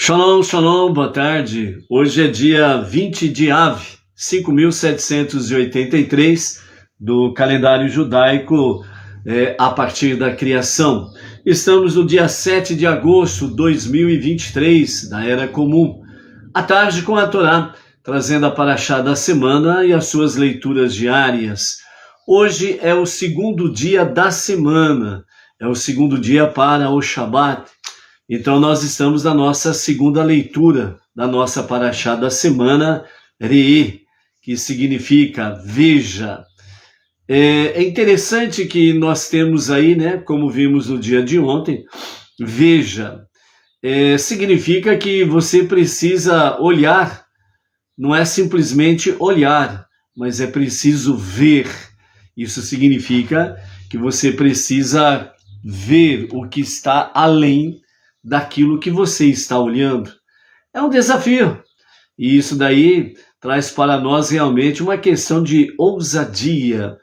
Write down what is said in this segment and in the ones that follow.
Shalom, shalom, boa tarde. Hoje é dia 20 de Av, 5.783 do calendário judaico a partir da criação. Estamos no dia 7 de agosto de 2023, da Era Comum. À tarde com a Torá, trazendo a Parashá da semana e as suas leituras diárias. Hoje é o segundo dia da semana, é o segundo dia para o Shabat. Então nós estamos na nossa segunda leitura da nossa Parashá da semana, Re'eh, que significa veja. É interessante que nós temos aí, né, como vimos no dia de ontem, veja, significa que você precisa olhar, não é simplesmente olhar, mas é preciso ver. Isso significa que você precisa ver o que está além daquilo que você está olhando. É um desafio. E isso daí traz para nós realmente uma questão de ousadia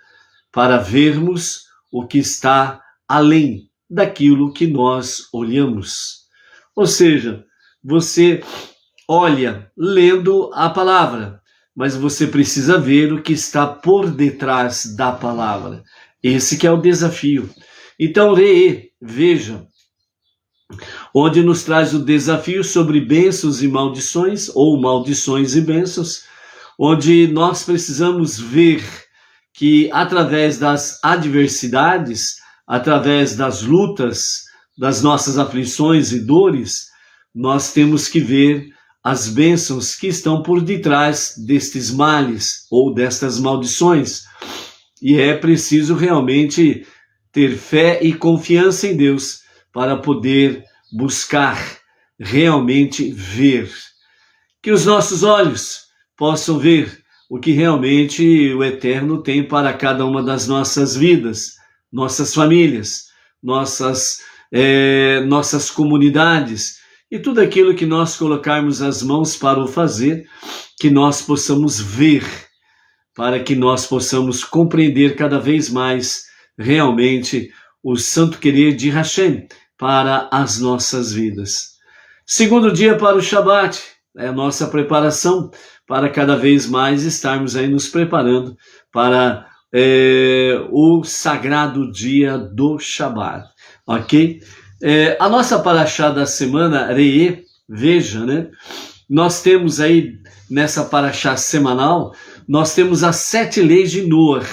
para vermos o que está além daquilo que nós olhamos. Ou seja, você olha lendo a palavra, mas você precisa ver o que está por detrás da palavra. Esse que é o desafio. Então, Re'eh, veja, onde nos traz o desafio sobre bênçãos e maldições, ou maldições e bênçãos, onde nós precisamos ver que através das adversidades, através das lutas, das nossas aflições e dores, nós temos que ver as bênçãos que estão por detrás destes males ou destas maldições. E é preciso realmente ter fé e confiança em Deus para poder buscar realmente ver. Que os nossos olhos possam ver o que realmente o Eterno tem para cada uma das nossas vidas, nossas famílias, nossas comunidades e tudo aquilo que nós colocarmos as mãos para o fazer, que nós possamos ver, para que nós possamos compreender cada vez mais realmente o santo querer de Hashem para as nossas vidas. Segundo dia para o Shabat, é a nossa preparação para cada vez mais estarmos aí nos preparando para o sagrado dia do Shabat, ok? A nossa Parashá da semana, Re'eh, veja, né? Nós temos aí, nessa Parashá semanal, nós temos as 7 leis de Noah,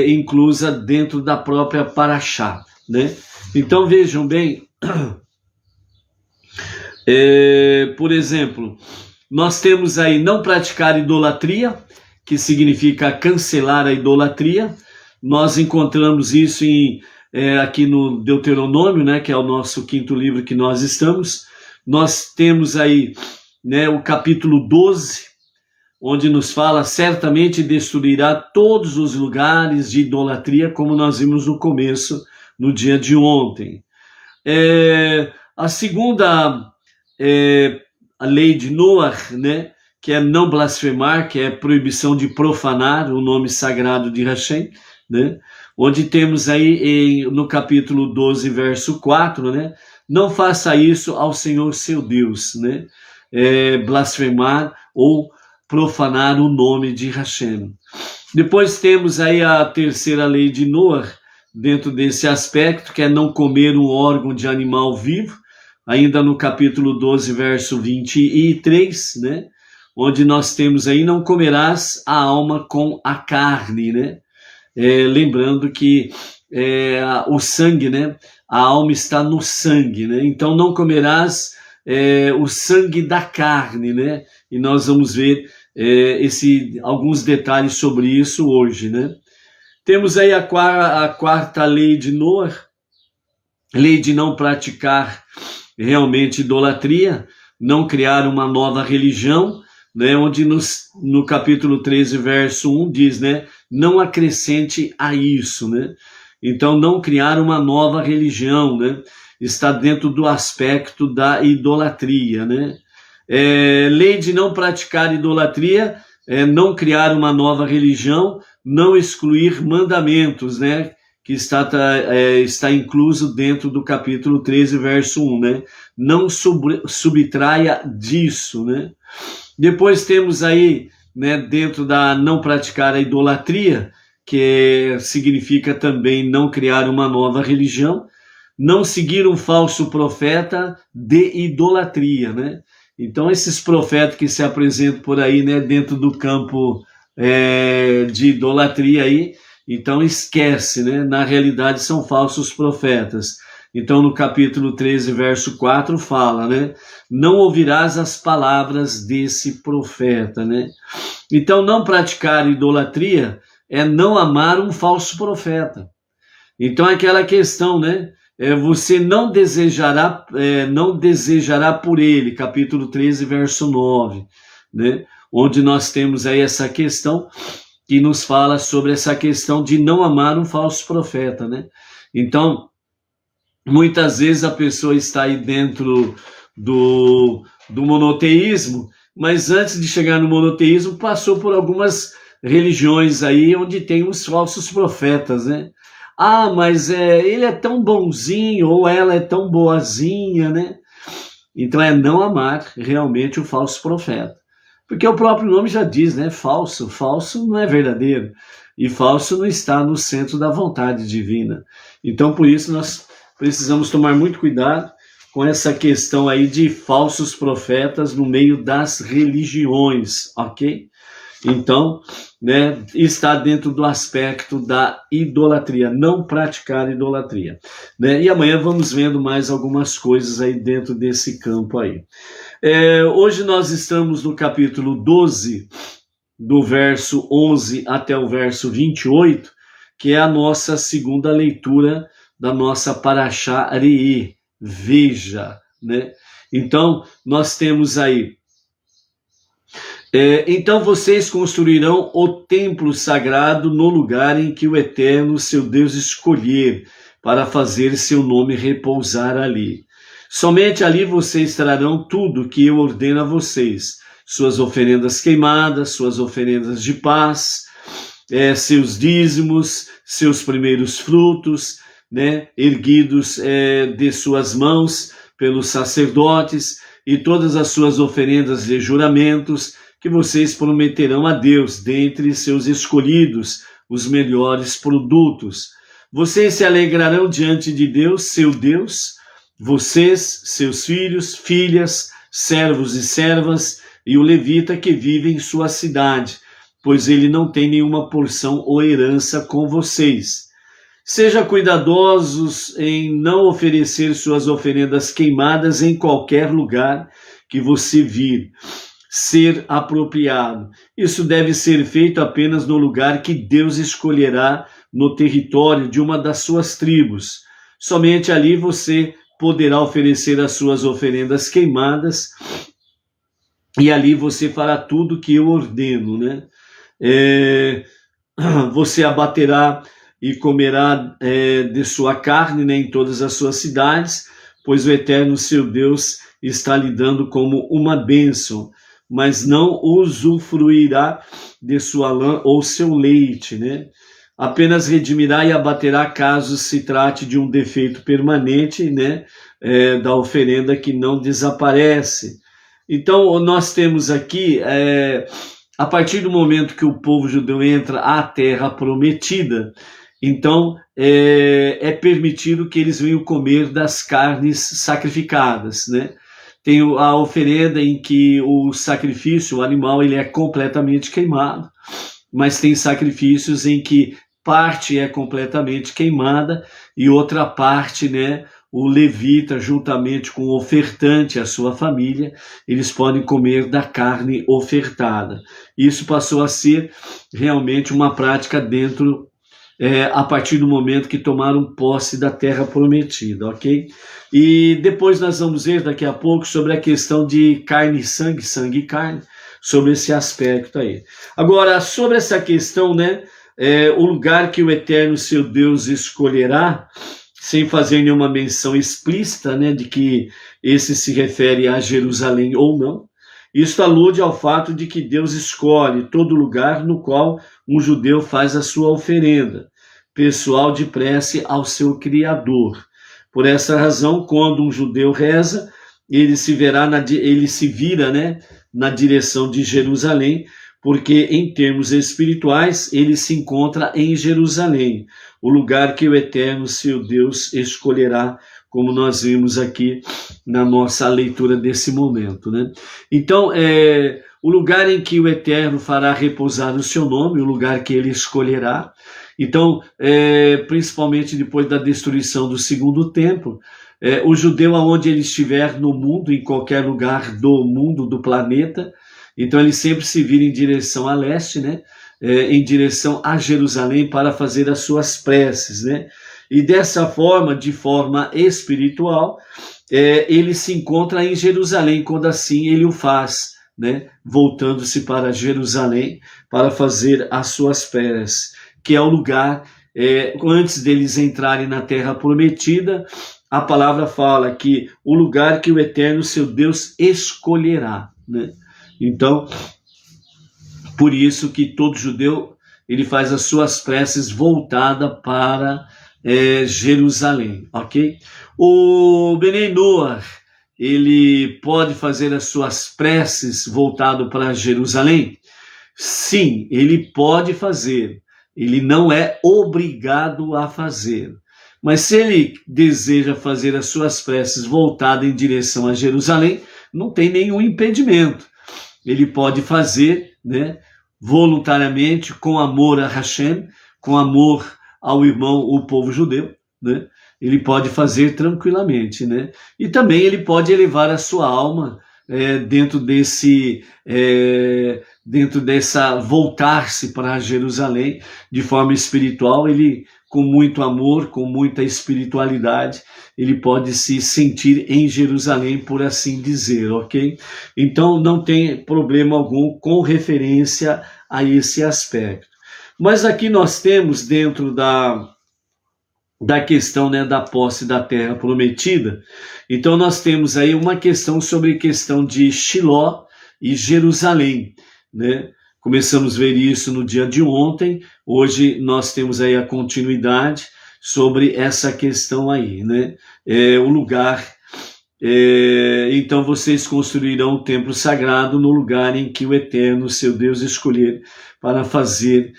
inclusa dentro da própria Parashá, né? Então vejam bem, por exemplo, nós temos aí não praticar idolatria, que significa cancelar a idolatria. Nós encontramos isso aqui no Deuteronômio, né, que é o nosso 5º livro que nós estamos. Nós temos aí, né, o capítulo 12, onde nos fala: certamente destruirá todos os lugares de idolatria, como nós vimos no começo, no dia de ontem. A segunda a lei de Noah, né, que é não blasfemar, que é proibição de profanar o nome sagrado de Hashem, né, onde temos aí no capítulo 12, verso 4, né, não faça isso ao Senhor seu Deus, né, blasfemar ou profanar o nome de Hashem. Depois temos aí a terceira lei de Noah, dentro desse aspecto, que é não comer um órgão de animal vivo, ainda no capítulo 12, verso 23, né? Onde nós temos aí: não comerás a alma com a carne, né? Lembrando que o sangue, né? A alma está no sangue, né? Então não comerás o sangue da carne, né? E nós vamos ver alguns detalhes sobre isso hoje, né? Temos aí a quarta lei de Noah, lei de não praticar realmente idolatria, não criar uma nova religião, né, onde no capítulo 13, verso 1 diz, né, não acrescente a isso, né? Então, não criar uma nova religião, né? Está dentro do aspecto da idolatria, né? Lei de não praticar idolatria, não criar uma nova religião, não excluir mandamentos, né? que está incluso dentro do capítulo 13, verso 1, né? Não subtraia disso, né? Depois temos aí, né, dentro da não praticar a idolatria, que significa também não criar uma nova religião, não seguir um falso profeta de idolatria, né? Então, esses profetas que se apresentam por aí, né, dentro do campo de idolatria aí, então esquece, né? Na realidade são falsos profetas. Então no capítulo 13, verso 4 fala, né? Não ouvirás as palavras desse profeta, né? Então não praticar idolatria é não amar um falso profeta. Então é aquela questão, né? Você não desejará por ele, capítulo 13, verso 9, né? Onde nós temos aí essa questão que nos fala sobre essa questão de não amar um falso profeta, né? Então, muitas vezes a pessoa está aí dentro do monoteísmo, mas antes de chegar no monoteísmo passou por algumas religiões aí onde tem os falsos profetas, né? Ah, mas ele é tão bonzinho ou ela é tão boazinha, né? Então é não amar realmente o falso profeta. Porque o próprio nome já diz, né? Falso. Falso não é verdadeiro. E falso não está no centro da vontade divina. Então, por isso, nós precisamos tomar muito cuidado com essa questão aí de falsos profetas no meio das religiões, ok? Então, né, está dentro do aspecto da idolatria, não praticar idolatria, né? E amanhã vamos vendo mais algumas coisas aí dentro desse campo aí. Hoje nós estamos no capítulo 12, do verso 11 até o verso 28, que é a nossa segunda leitura da nossa Parashá Re'eh, veja, né? Então, nós temos aí, então vocês construirão o templo sagrado no lugar em que o Eterno, seu Deus, escolher, para fazer seu nome repousar ali. Somente ali vocês trarão tudo que eu ordeno a vocês, suas oferendas queimadas, suas oferendas de paz, seus dízimos, seus primeiros frutos, né, erguidos de suas mãos pelos sacerdotes, e todas as suas oferendas de juramentos que vocês prometerão a Deus, dentre seus escolhidos, os melhores produtos. Vocês se alegrarão diante de Deus, seu Deus, vocês, seus filhos, filhas, servos e servas, e o levita que vive em sua cidade, pois ele não tem nenhuma porção ou herança com vocês. Seja cuidadosos em não oferecer suas oferendas queimadas em qualquer lugar que você vir ser apropriado. Isso deve ser feito apenas no lugar que Deus escolherá no território de uma das suas tribos. Somente ali você poderá oferecer as suas oferendas queimadas, e ali você fará tudo que eu ordeno, né? Você abaterá e comerá de sua carne, né, em todas as suas cidades, pois o Eterno, seu Deus, está lhe dando como uma bênção, mas não usufruirá de sua lã ou seu leite, né? Apenas redimirá e abaterá caso se trate de um defeito permanente, né, da oferenda que não desaparece. Então, nós temos aqui, a partir do momento que o povo judeu entra à terra prometida, então é permitido que eles venham comer das carnes sacrificadas, né? Tem a oferenda em que o sacrifício, o animal, ele é completamente queimado, mas tem sacrifícios em que parte é completamente queimada e outra parte, né, o levita, juntamente com o ofertante, a sua família, eles podem comer da carne ofertada. Isso passou a ser realmente uma prática dentro, a partir do momento que tomaram posse da terra prometida, ok? E depois nós vamos ver daqui a pouco sobre a questão de carne e sangue, sangue e carne, sobre esse aspecto aí. Agora, sobre essa questão, né, o lugar que o Eterno, seu Deus, escolherá, sem fazer nenhuma menção explícita, né, de que esse se refere a Jerusalém ou não. Isso alude ao fato de que Deus escolhe todo lugar no qual um judeu faz a sua oferenda. pessoal de prece ao seu Criador. Por essa razão, quando um judeu reza, ele se vira, né, na direção de Jerusalém, porque em termos espirituais ele se encontra em Jerusalém, o lugar que o Eterno, seu Deus, escolherá, como nós vimos aqui na nossa leitura desse momento, né? Então, o lugar em que o Eterno fará repousar o seu nome, o lugar que ele escolherá. Então, principalmente depois da destruição do segundo templo, o judeu, aonde ele estiver no mundo, em qualquer lugar do mundo, do planeta, então ele sempre se vira em direção a leste, né? Em direção a Jerusalém para fazer as suas preces, né? E dessa forma, de forma espiritual, ele se encontra em Jerusalém, quando assim ele o faz, né? Voltando-se para Jerusalém para fazer as suas preces, que é o lugar, antes deles entrarem na terra prometida, a palavra fala que o lugar que o Eterno, seu Deus, escolherá, né? Então, por isso que todo judeu, ele faz as suas preces voltada para Jerusalém, ok? O Benei Noach, ele pode fazer as suas preces voltado para Jerusalém? Sim, ele pode fazer. Ele não é obrigado a fazer. Mas se ele deseja fazer as suas preces voltadas em direção a Jerusalém, não tem nenhum impedimento. Ele pode fazer, né, voluntariamente, com amor a Hashem, com amor ao irmão, o povo judeu, né? Ele pode fazer tranquilamente, né? E também ele pode elevar a sua alma dentro dessa voltar-se para Jerusalém de forma espiritual. Ele, com muito amor, com muita espiritualidade, ele pode se sentir em Jerusalém, por assim dizer, ok? Então não tem problema algum com referência a esse aspecto. Mas aqui nós temos, dentro da questão, né, da posse da terra prometida, então nós temos aí uma questão sobre a questão de Shiló e Jerusalém, né? Começamos a ver isso no dia de ontem, hoje nós temos aí a continuidade sobre essa questão aí, né? O lugar, então vocês construirão o templo sagrado no lugar em que o Eterno, seu Deus, escolher para fazer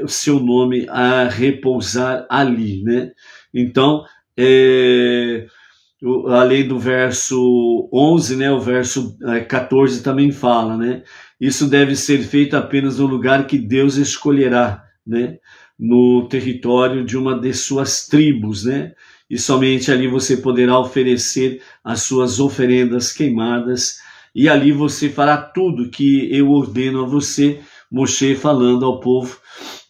o seu nome a repousar ali, né? Então, além do verso 11, né, o verso 14 também fala, né? Isso deve ser feito apenas no lugar que Deus escolherá, né? No território de uma de suas tribos, né? E somente ali você poderá oferecer as suas oferendas queimadas, e ali você fará tudo que eu ordeno a você, Moshe falando ao povo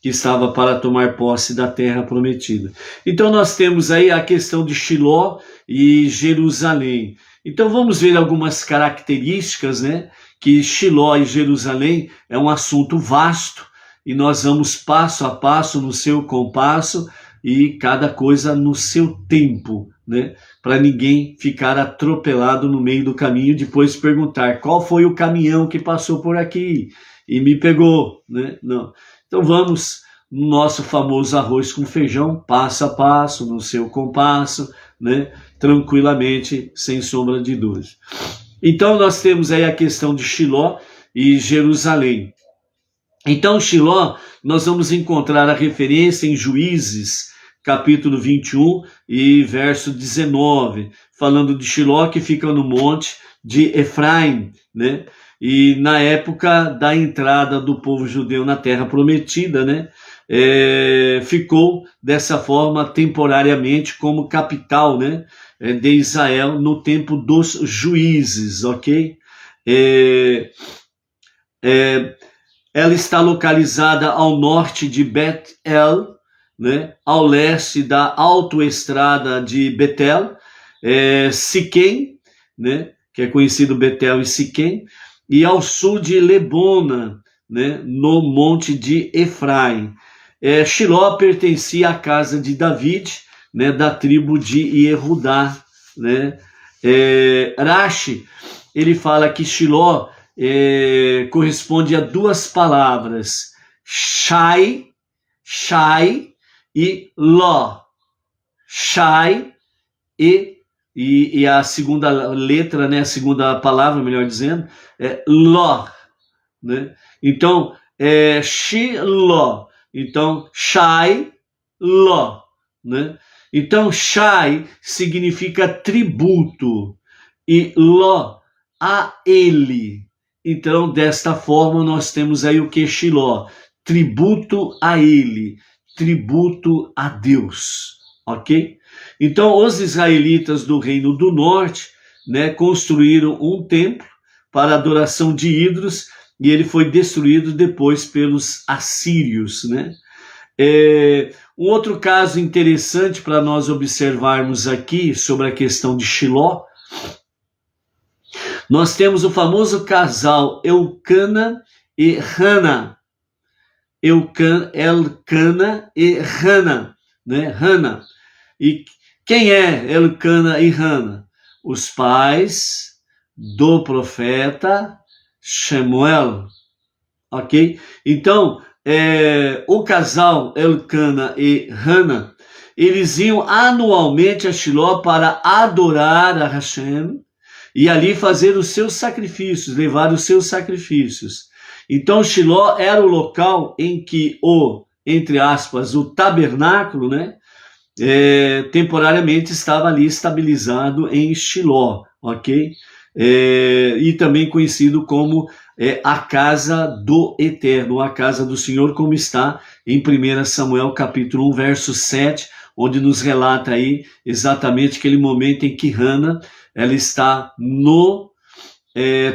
que estava para tomar posse da terra prometida. Então nós temos aí a questão de Shiló e Jerusalém. Então vamos ver algumas características, né? Que Shiló e Jerusalém é um assunto vasto, e nós vamos passo a passo, no seu compasso, e cada coisa no seu tempo, né? Para ninguém ficar atropelado no meio do caminho, depois perguntar qual foi o caminhão que passou por aqui e me pegou, né? Não. Então vamos no nosso famoso arroz com feijão, passo a passo, no seu compasso, né? Tranquilamente, sem sombra de dúvidas. Então nós temos aí a questão de Shiló e Jerusalém. Então Shiló, nós vamos encontrar a referência em Juízes, capítulo 21 e verso 19, falando de Shiló, que fica no monte de Efraim, né? E na época da entrada do povo judeu na terra prometida, né? Ficou dessa forma temporariamente como capital, né? De Israel no tempo dos juízes, ok? Ela está localizada ao norte de Bet-El, né? Ao leste da autoestrada de Betel, Siquém, né? Que é conhecido Betel e Siquém, e ao sul de Lebona, né? No monte de Efraim. Shiló pertencia à casa de David, né? Da tribo de Yehudá, né? Rashi, ele fala que Shiló corresponde a duas palavras, Shai, e Ló. Shai e a segunda letra, né, a segunda palavra, melhor dizendo, é Ló, né? Então, Shiló. Então, Shai, Ló, né? Então, Shai significa tributo e Ló, a ele. Então, desta forma, nós temos aí o que Shiló? Tributo a ele, tributo a Deus, ok? Então, os israelitas do Reino do Norte, né, construíram um templo para adoração de ídolos e ele foi destruído depois pelos assírios, né? Um outro caso interessante para nós observarmos aqui sobre a questão de Shiló, nós temos o famoso casal Eucana e Hana. Elcana e Hana, né? Hana. E quem é Elcana e Hana? Os pais do profeta Shemuel, ok? Então, o casal Elcana e Hana, eles iam anualmente a Shiló para adorar a Hashem e ali fazer os seus sacrifícios, levar os seus sacrifícios. Então, Shiló era o local em que entre aspas, o tabernáculo, né, temporariamente estava ali estabilizado em Shiló, ok? E também conhecido como a casa do Eterno, a casa do Senhor, como está em 1 Samuel capítulo 1, verso 7, onde nos relata aí exatamente aquele momento em que Hana, ela está no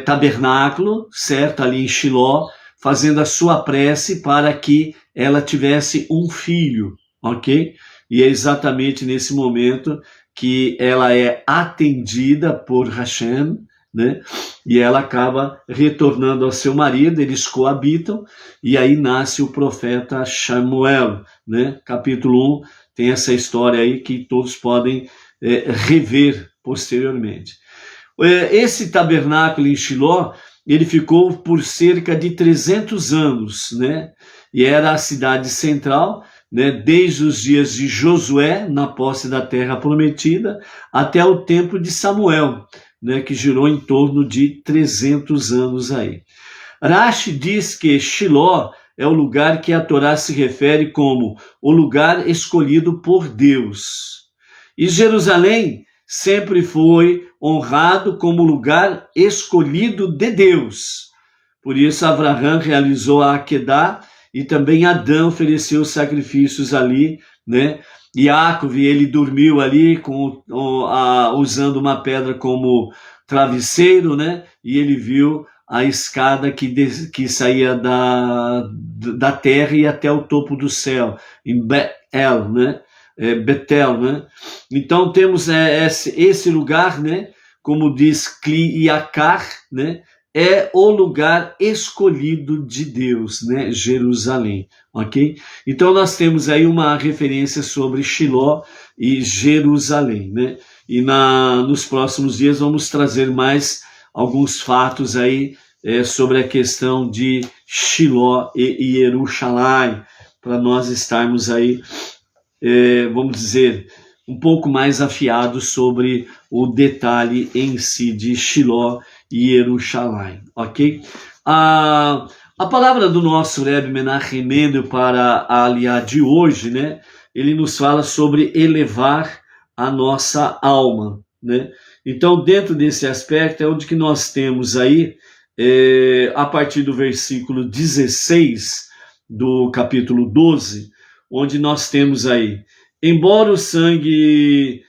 tabernáculo, certo, ali em Shiló, fazendo a sua prece para que ela tivesse um filho, ok? E é exatamente nesse momento que ela é atendida por Hashem, né? E ela acaba retornando ao seu marido, eles coabitam, e aí nasce o profeta Samuel, né? Capítulo 1 tem essa história aí que todos podem rever posteriormente. Esse tabernáculo em Shiló, ele ficou por cerca de 300 anos, né? E era a cidade central, né, desde os dias de Josué, na posse da terra prometida, até o tempo de Samuel, né, que girou em torno de 300 anos aí. Rashi diz que Shiló é o lugar que a Torá se refere como o lugar escolhido por Deus. E Jerusalém sempre foi honrado como lugar escolhido de Deus. Por isso, Abraão realizou a Akedá, e também Adão ofereceu sacrifícios ali, né? Yaakov, ele dormiu ali usando uma pedra como travesseiro, né? E ele viu a escada que saía da terra e até o topo do céu, em Betel, né? Betel, né? Então temos esse lugar, né? Como diz Kli Yakar, né? É o lugar escolhido de Deus, né? Jerusalém, ok? Então nós temos aí uma referência sobre Shiló e Jerusalém, né? E nos próximos dias vamos trazer mais alguns fatos aí sobre a questão de Shiló e Jerusalém, para nós estarmos aí, vamos dizer, um pouco mais afiados sobre o detalhe em si de Shiló e Jerusalém, ok? A palavra do nosso Rebbe Menachem Mendel para a aliá de hoje, né? Ele nos fala sobre elevar a nossa alma, né? Então, dentro desse aspecto, é onde que nós temos aí, a partir do versículo 16 do capítulo 12, onde nós temos aí, embora o sangue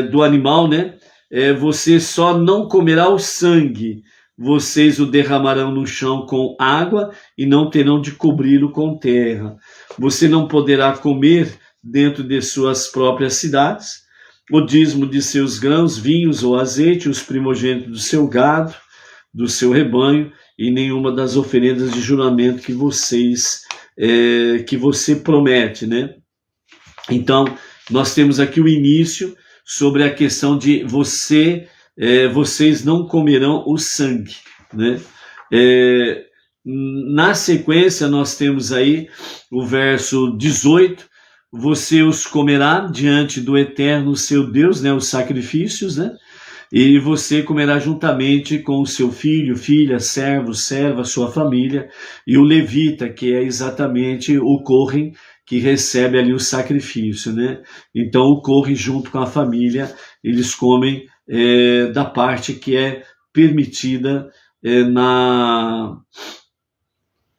do animal, né? Você só não comerá o sangue, vocês o derramarão no chão com água e não terão de cobri-lo com terra. Você não poderá comer dentro de suas próprias cidades o dízimo de seus grãos, vinhos ou azeite, os primogênitos do seu gado, do seu rebanho, e nenhuma das oferendas de juramento que você promete, né? Então, nós temos aqui o início sobre a questão de vocês não comerão o sangue, né? Na sequência, nós temos aí o verso 18, você os comerá diante do eterno seu Deus, né, os sacrifícios, né, e você comerá juntamente com o seu filho, filha, servo, serva, sua família, e o levita, que é exatamente o Kohen, que recebe ali o sacrifício, né? Então o Kohen junto com a família, eles comem da parte que é permitida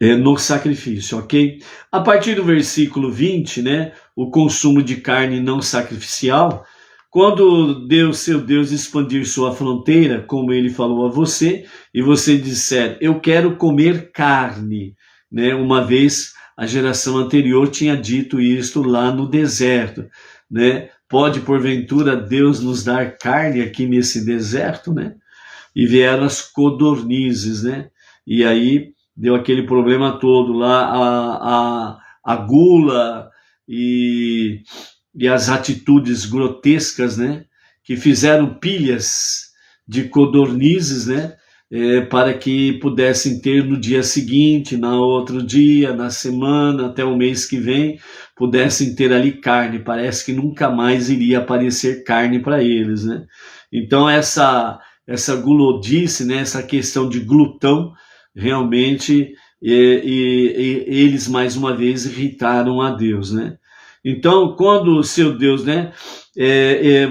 no sacrifício, ok? A partir do versículo 20, né, o consumo de carne não sacrificial, quando Deus, seu Deus, expandir sua fronteira, como ele falou a você, e você disser, eu quero comer carne, né? Uma vez a geração anterior tinha dito isto lá no deserto, né? Pode, porventura, Deus nos dar carne aqui nesse deserto, né? E vieram as codornizes, né? E aí deu aquele problema todo lá, a gula e as atitudes grotescas, né, que fizeram pilhas de codornizes, né, para que pudessem ter no dia seguinte, na outro dia, na semana, até o mês que vem, pudessem ter ali carne. Parece que nunca mais iria aparecer carne para eles, né? Então essa gulodice, né, essa questão de glutão, realmente eles mais uma vez irritaram a Deus, né? Então, quando o seu Deus, né,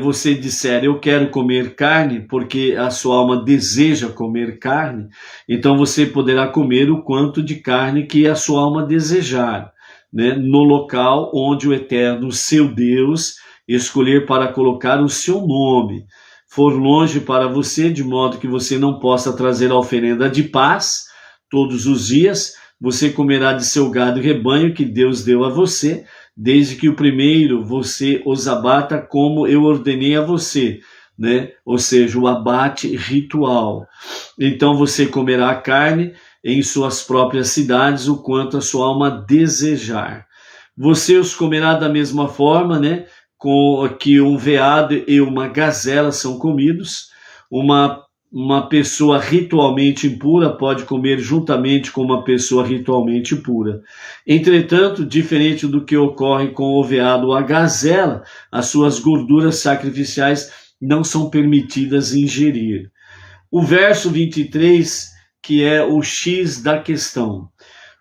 você disser, eu quero comer carne, porque a sua alma deseja comer carne, então você poderá comer o quanto de carne que a sua alma desejar, né, no local onde o eterno, seu Deus, escolher para colocar o seu nome. For longe para você, de modo que você não possa trazer a oferenda de paz todos os dias, você comerá de seu gado e rebanho que Deus deu a você, desde que o primeiro você os abata como eu ordenei a você, né? Ou seja, o abate ritual. Então você comerá a carne em suas próprias cidades, o quanto a sua alma desejar. Você os comerá da mesma forma, né? Com que um veado e uma gazela são comidos. Uma pessoa ritualmente impura pode comer juntamente com uma pessoa ritualmente pura. Entretanto, diferente do que ocorre com o veado ou a gazela, as suas gorduras sacrificiais não são permitidas ingerir. O verso 23, que é o X da questão.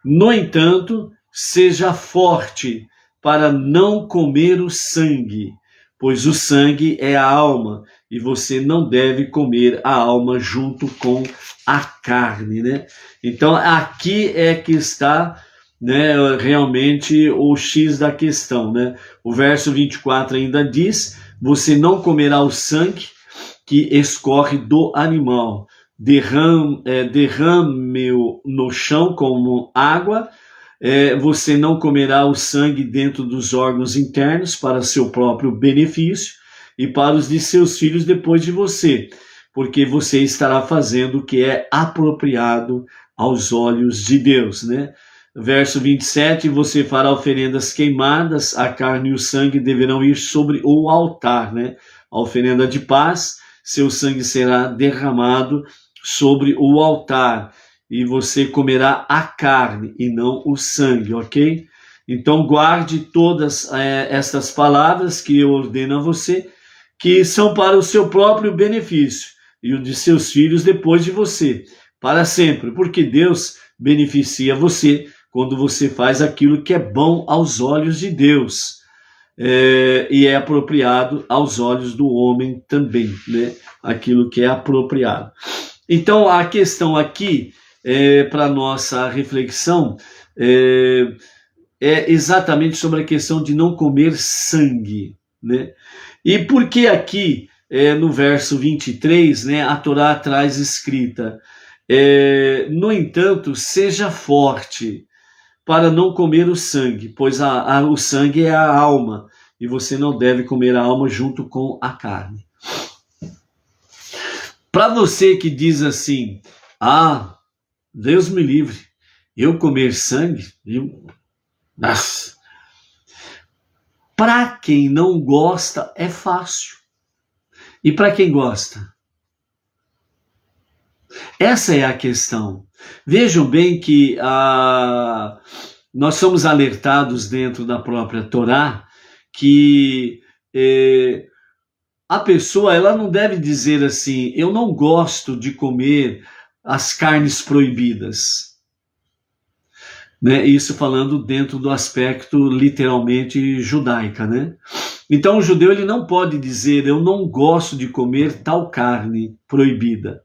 No entanto, seja forte para não comer o sangue, pois o sangue é a alma, e você não deve comer a alma junto com a carne, né? Então aqui é que está, né, realmente o X da questão, né? O verso 24 ainda diz, você não comerá o sangue que escorre do animal, derrame-o no chão como água, você não comerá o sangue dentro dos órgãos internos para seu próprio benefício e para os de seus filhos depois de você, porque você estará fazendo o que é apropriado aos olhos de Deus, né? Verso 27, você fará oferendas queimadas, a carne e o sangue deverão ir sobre o altar, né? A oferenda de paz, seu sangue será derramado sobre o altar, e você comerá a carne e não o sangue, ok? Então guarde todas estas palavras que eu ordeno a você, que são para o seu próprio benefício e o de seus filhos depois de você, para sempre, porque Deus beneficia você quando você faz aquilo que é bom aos olhos de Deus, e é apropriado aos olhos do homem também, né? Aquilo que é apropriado. Então a questão aqui, para nossa reflexão, é exatamente sobre a questão de não comer sangue, né? E por que aqui, no verso 23, né, a Torá traz escrita, no entanto, seja forte para não comer o sangue, pois o sangue é a alma, e você não deve comer a alma junto com a carne. Para você que diz assim, Deus me livre, eu comer sangue, para quem não gosta é fácil. E para quem gosta? Essa é a questão. Vejam bem que nós somos alertados dentro da própria Torá que a pessoa ela não deve dizer assim, eu não gosto de comer as carnes proibidas. Né? Isso falando dentro do aspecto literalmente judaica, né? Então o judeu ele não pode dizer eu não gosto de comer tal carne proibida.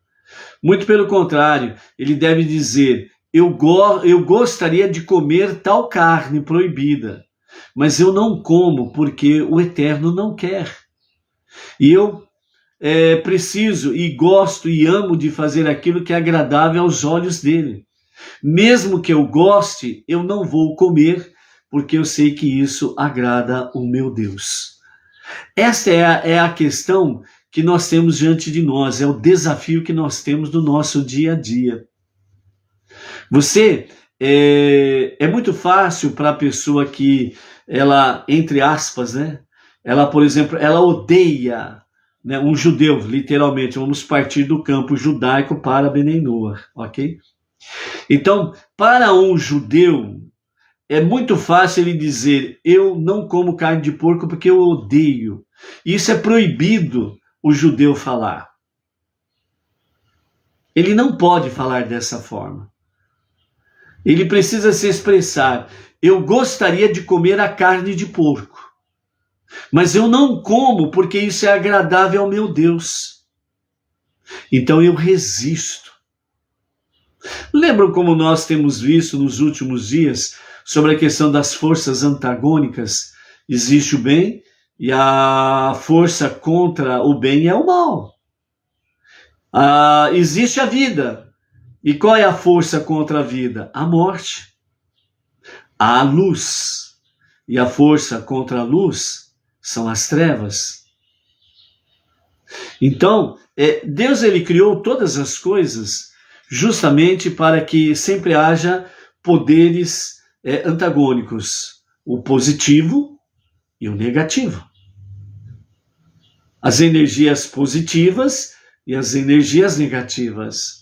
Muito pelo contrário, ele deve dizer eu gostaria de comer tal carne proibida, mas eu não como porque o Eterno não quer. E eu preciso e gosto e amo de fazer aquilo que é agradável aos olhos dele. Mesmo que eu goste, eu não vou comer, porque eu sei que isso agrada o meu Deus. Esta é a questão que nós temos diante de nós, é o desafio que nós temos no nosso dia a dia. Você, é muito fácil para a pessoa que ela, entre aspas, né? Ela, por exemplo, ela odeia, né, um judeu, literalmente, vamos partir do campo judaico para Benei Noach, ok? Então, para um judeu, é muito fácil ele dizer, eu não como carne de porco porque eu odeio. Isso é proibido o judeu falar. Ele não pode falar dessa forma. Ele precisa se expressar, eu gostaria de comer a carne de porco, mas eu não como porque isso é agradável ao meu Deus. Então eu resisto. Lembram como nós temos visto nos últimos dias sobre a questão das forças antagônicas? Existe o bem e a força contra o bem é o mal. Existe a vida. E qual é a força contra a vida? A morte. Há a luz. E a força contra a luz são as trevas. Então, Deus ele criou todas as coisas justamente para que sempre haja poderes antagônicos, o positivo e o negativo. As energias positivas e as energias negativas.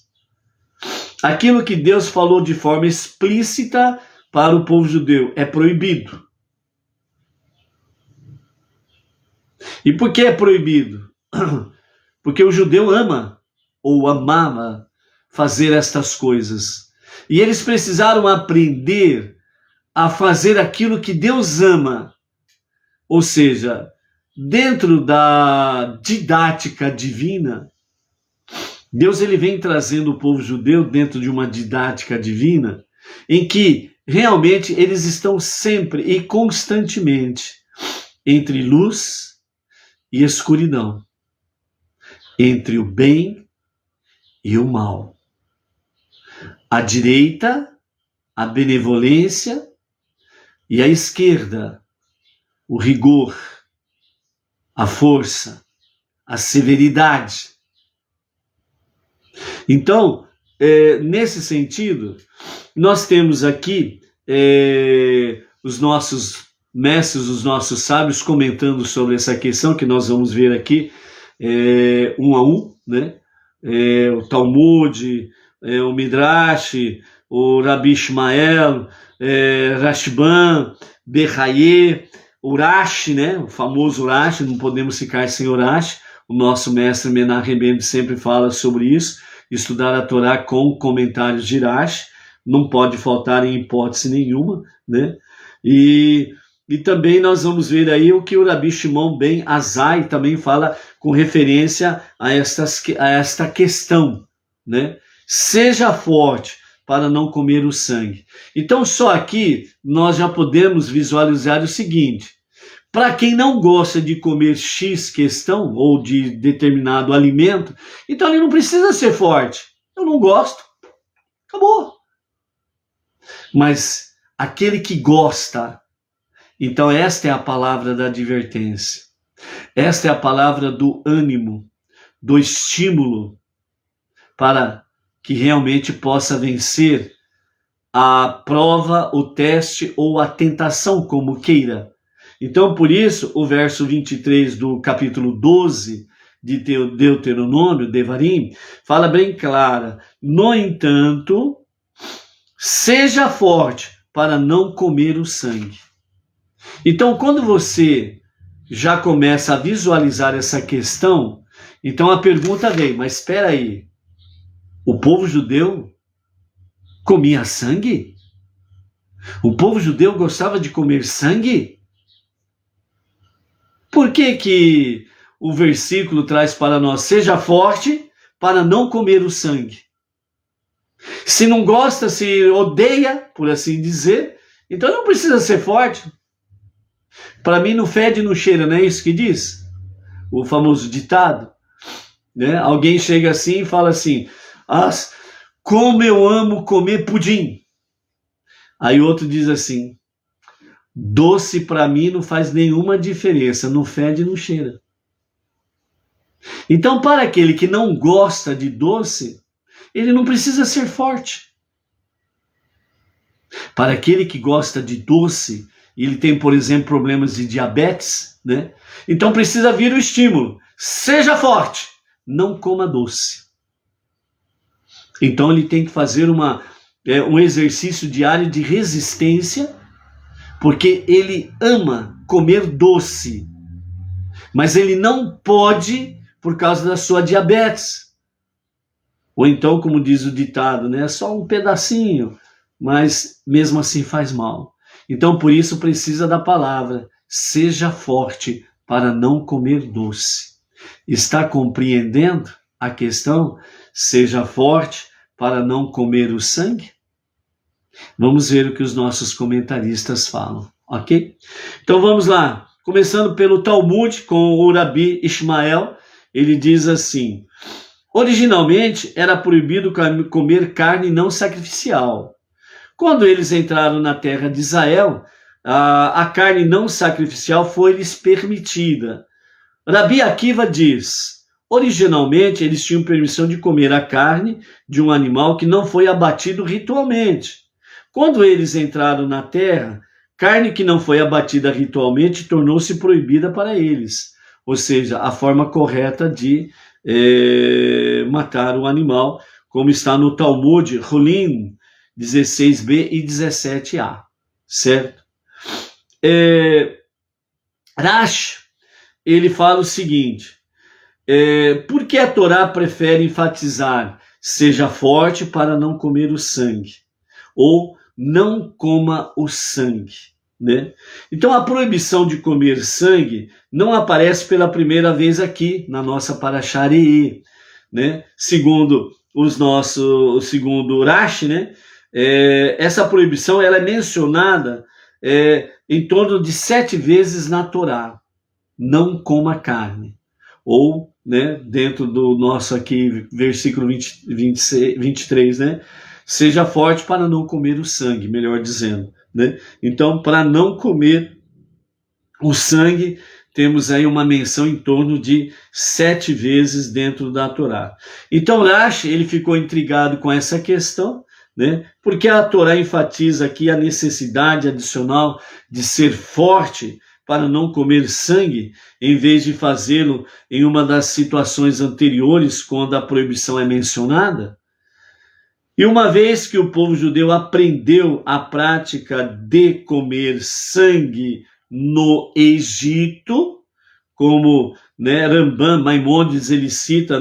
Aquilo que Deus falou de forma explícita para o povo judeu é proibido. E por que é proibido? Porque o judeu ama ou amava fazer estas coisas. E eles precisaram aprender a fazer aquilo que Deus ama. Ou seja, dentro da didática divina, Deus ele vem trazendo o povo judeu dentro de uma didática divina em que realmente eles estão sempre e constantemente entre luz e escuridão, entre o bem e o mal. A direita, a benevolência, e a esquerda, o rigor, a força, a severidade. Então, nesse sentido, nós temos aqui os nossos mestres, os nossos sábios comentando sobre essa questão que nós vamos ver aqui um a um, né? O Talmud, o Midrash, o Rabi Ishmael, Rashban, Behaye, Urashi, né? O famoso Urashi, não podemos ficar sem Urashi. O nosso mestre Menachem Ben sempre fala sobre isso, estudar a Torá com comentários de Urashi, não pode faltar em hipótese nenhuma, né? E também nós vamos ver aí o que o Rabi Shimon Ben Azai também fala com referência a esta questão, né? Seja forte para não comer o sangue. Então só aqui nós já podemos visualizar o seguinte: para quem não gosta de comer X questão ou de determinado alimento, então ele não precisa ser forte. Eu não gosto. Acabou. Mas aquele que gosta, então esta é a palavra da advertência. Esta é a palavra do ânimo, do estímulo para que realmente possa vencer a prova, o teste ou a tentação, como queira. Então, por isso, o verso 23 do capítulo 12 de Deuteronômio, Devarim, fala bem clara: no entanto, seja forte para não comer o sangue. Então, quando você já começa a visualizar essa questão, então a pergunta vem: mas espera aí, o povo judeu comia sangue? O povo judeu gostava de comer sangue? Por que que o versículo traz para nós: seja forte para não comer o sangue? Se não gosta, se odeia, por assim dizer, então não precisa ser forte. Para mim não fede, não cheira, não é isso que diz? O famoso ditado, né? Alguém chega assim e fala assim: como eu amo comer pudim. Aí outro diz assim: doce para mim não faz nenhuma diferença, não fede, não cheira. Então, para aquele que não gosta de doce, ele não precisa ser forte. Para aquele que gosta de doce, ele tem, por exemplo, problemas de diabetes, né? Então precisa vir o estímulo: seja forte, não coma doce. Então ele tem que fazer um exercício diário de resistência, porque ele ama comer doce, mas ele não pode por causa da sua diabetes. Ou então, como diz o ditado, né, só um pedacinho, mas mesmo assim faz mal. Então, por isso precisa da palavra: seja forte para não comer doce. Está compreendendo a questão? Seja forte para não comer o sangue? Vamos ver o que os nossos comentaristas falam, ok? Então vamos lá. Começando pelo Talmud, com o Rabi Ishmael, ele diz assim: originalmente era proibido comer carne não sacrificial. Quando eles entraram na terra de Israel, a carne não sacrificial foi-lhes permitida. Rabi Akiva diz: originalmente eles tinham permissão de comer a carne de um animal que não foi abatido ritualmente. Quando eles entraram na terra, carne que não foi abatida ritualmente tornou-se proibida para eles. Ou seja, a forma correta de matar o animal, como está no Talmud, Rolim 16b e 17a, certo? Rashi, ele fala o seguinte: por que a Torá prefere enfatizar seja forte para não comer o sangue? Ou não coma o sangue, né? Então a proibição de comer sangue não aparece pela primeira vez aqui na nossa Parashá Re'eh, né? Segundo segundo Rashi, né? Essa proibição ela é mencionada em torno de 7 vezes na Torá: não coma carne. Ou, né, dentro do nosso aqui, versículo 23, né? Seja forte para não comer o sangue, melhor dizendo, né? Então, para não comer o sangue, temos aí uma menção em torno de 7 vezes dentro da Torá. Então, Rashi, ele ficou intrigado com essa questão, né? Porque a Torá enfatiza aqui a necessidade adicional de ser forte para não comer sangue, em vez de fazê-lo em uma das situações anteriores, quando a proibição é mencionada. E uma vez que o povo judeu aprendeu a prática de comer sangue no Egito, como, né, Rambam, Maimônides, ele cita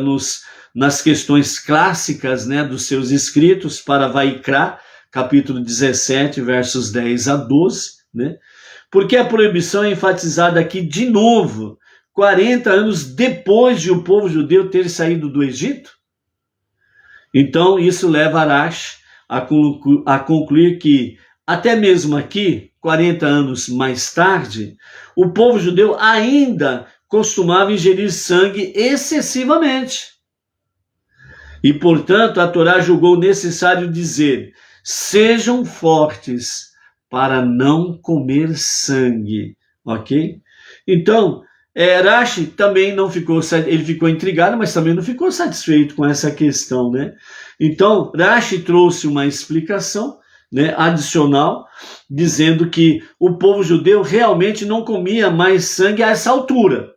nas questões clássicas, né, dos seus escritos para Vaikra, capítulo 17, versos 10 a 12, né? Porque a proibição é enfatizada aqui de novo, 40 anos depois de o povo judeu ter saído do Egito? Então, isso leva Rashi a concluir que, até mesmo aqui, 40 anos mais tarde, o povo judeu ainda costumava ingerir sangue excessivamente. E, portanto, a Torá julgou necessário dizer: sejam fortes para não comer sangue, ok? Então, Rashi também não ficou, ele ficou intrigado, mas também não ficou satisfeito com essa questão, né? Então, Rashi trouxe uma explicação, né, adicional, dizendo que o povo judeu realmente não comia mais sangue a essa altura.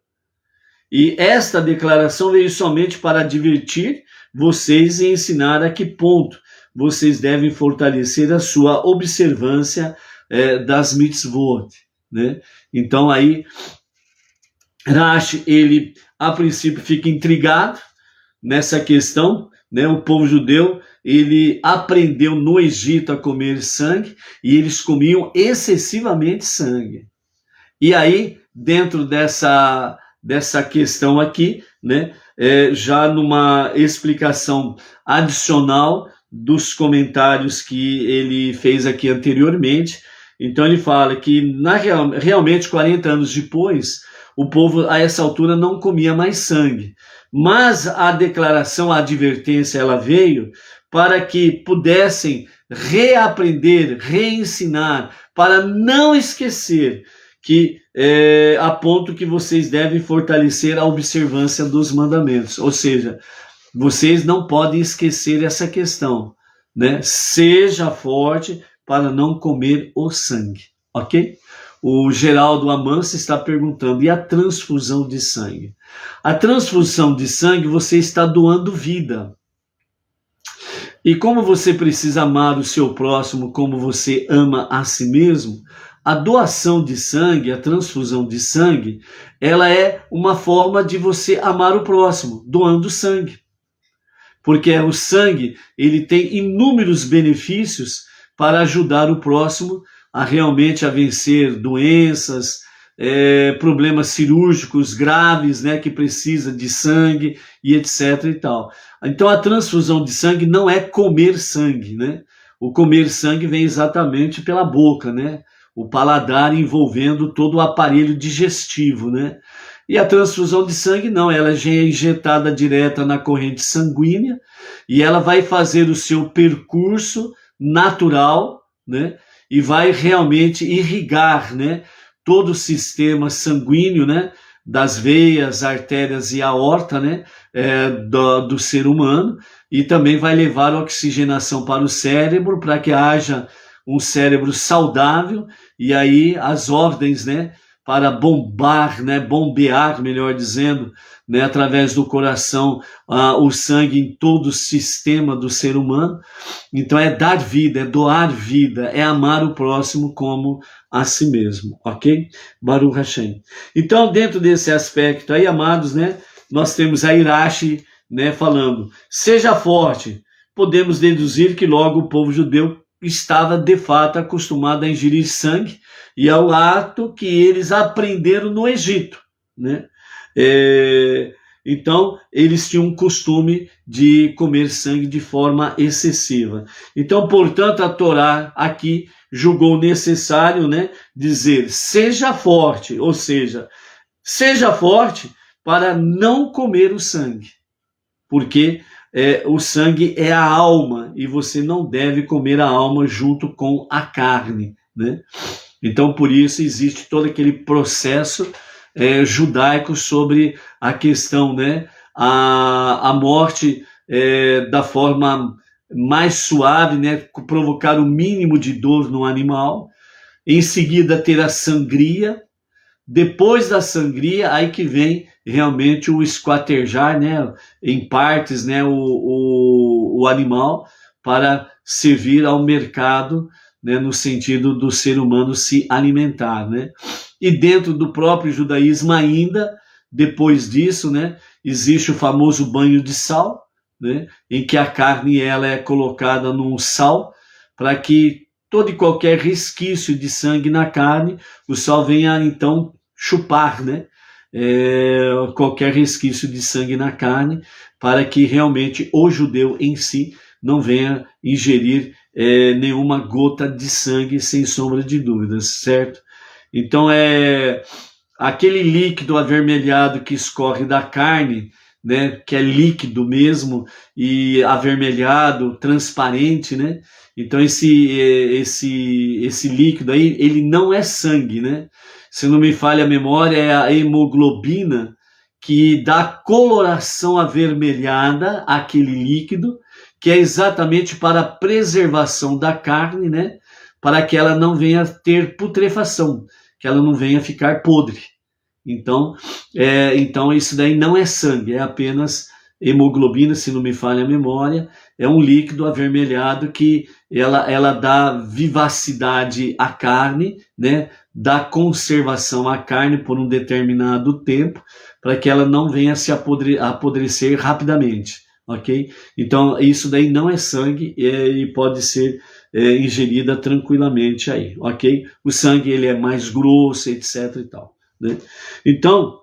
E esta declaração veio somente para advertir vocês e ensinar a que ponto vocês devem fortalecer a sua observância das mitzvot, né? Então aí Rashi, ele a princípio fica intrigado nessa questão, né? O povo judeu, ele aprendeu no Egito a comer sangue e eles comiam excessivamente sangue. E aí, dentro dessa questão aqui, né, já numa explicação adicional dos comentários que ele fez aqui anteriormente, então ele fala que realmente 40 anos depois, o povo a essa altura não comia mais sangue, mas a declaração, a advertência, ela veio para que pudessem reaprender, reensinar, para não esquecer que a ponto que vocês devem fortalecer a observância dos mandamentos. Ou seja, vocês não podem esquecer essa questão, né? Seja forte para não comer o sangue, ok? O Geraldo Amância está perguntando, e a transfusão de sangue? A transfusão de sangue, você está doando vida. E como você precisa amar o seu próximo como você ama a si mesmo, a doação de sangue, a transfusão de sangue, ela é uma forma de você amar o próximo, doando sangue. Porque o sangue, ele tem inúmeros benefícios para ajudar o próximo a realmente vencer doenças, problemas cirúrgicos graves, né, que precisa de sangue e etc e tal. Então a transfusão de sangue não é comer sangue, né? O comer sangue vem exatamente pela boca, né? O paladar envolvendo todo o aparelho digestivo, né? E a transfusão de sangue não, ela já é injetada direta na corrente sanguínea e ela vai fazer o seu percurso natural, né? E vai realmente irrigar, né, todo o sistema sanguíneo, né, das veias, artérias e aorta, né, do ser humano, e também vai levar a oxigenação para o cérebro, para que haja um cérebro saudável, e aí as ordens, né, para bombear, melhor dizendo, né, através do coração, o sangue em todo o sistema do ser humano. Então é dar vida, é doar vida, é amar o próximo como a si mesmo, ok? Baruch Hashem. Então, dentro desse aspecto aí, amados, né, nós temos a Rashi, né, falando, seja forte. Podemos deduzir que logo o povo judeu estava de fato acostumado a ingerir sangue, e ao ato que eles aprenderam no Egito, né? Então, eles tinham um costume de comer sangue de forma excessiva. Então, portanto, a Torá aqui julgou necessário, né, dizer, seja forte, ou seja, seja forte para não comer o sangue, porque o sangue é a alma, e você não deve comer a alma junto com a carne, né? Então, por isso, existe todo aquele processo judaico sobre a questão, né, a morte da forma mais suave, né, provocar o mínimo de dor no animal, em seguida ter a sangria, depois da sangria, aí que vem realmente o esquartejar, né, em partes, né, o animal, para servir ao mercado, né, no sentido do ser humano se alimentar, né? E dentro do próprio judaísmo ainda, depois disso, né, existe o famoso banho de sal, né, em que a carne ela é colocada num sal para que todo e qualquer resquício de sangue na carne, o sal venha então chupar, né, qualquer resquício de sangue na carne, para que realmente o judeu em si não venha ingerir nenhuma gota de sangue, sem sombra de dúvidas, certo? Então aquele líquido avermelhado que escorre da carne, né, que é líquido mesmo e avermelhado, transparente, né? Então esse líquido aí, ele não é sangue, né? Se não me falha a memória, é a hemoglobina que dá coloração avermelhada àquele líquido, que é exatamente para a preservação da carne, né? Para que ela não venha ter putrefação, que ela não venha ficar podre. Então, então isso daí não é sangue, é apenas hemoglobina, se não me falha a memória, é um líquido avermelhado que ela dá vivacidade à carne, né? Dá conservação à carne por um determinado tempo, para que ela não venha se apodrecer rapidamente, ok? Então, isso daí não é sangue e pode ser ingerida tranquilamente aí, ok? O sangue ele é mais grosso, etc e tal, né? Então,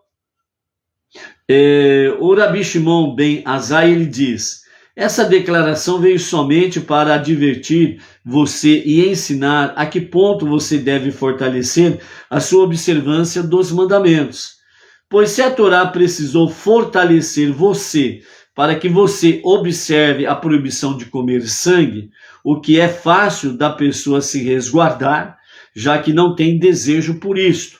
o Rabi Shimon ben Azai, ele diz: essa declaração veio somente para advertir você e ensinar a que ponto você deve fortalecer a sua observância dos mandamentos. Pois se a Torá precisou fortalecer você para que você observe a proibição de comer sangue, o que é fácil da pessoa se resguardar, já que não tem desejo por isto.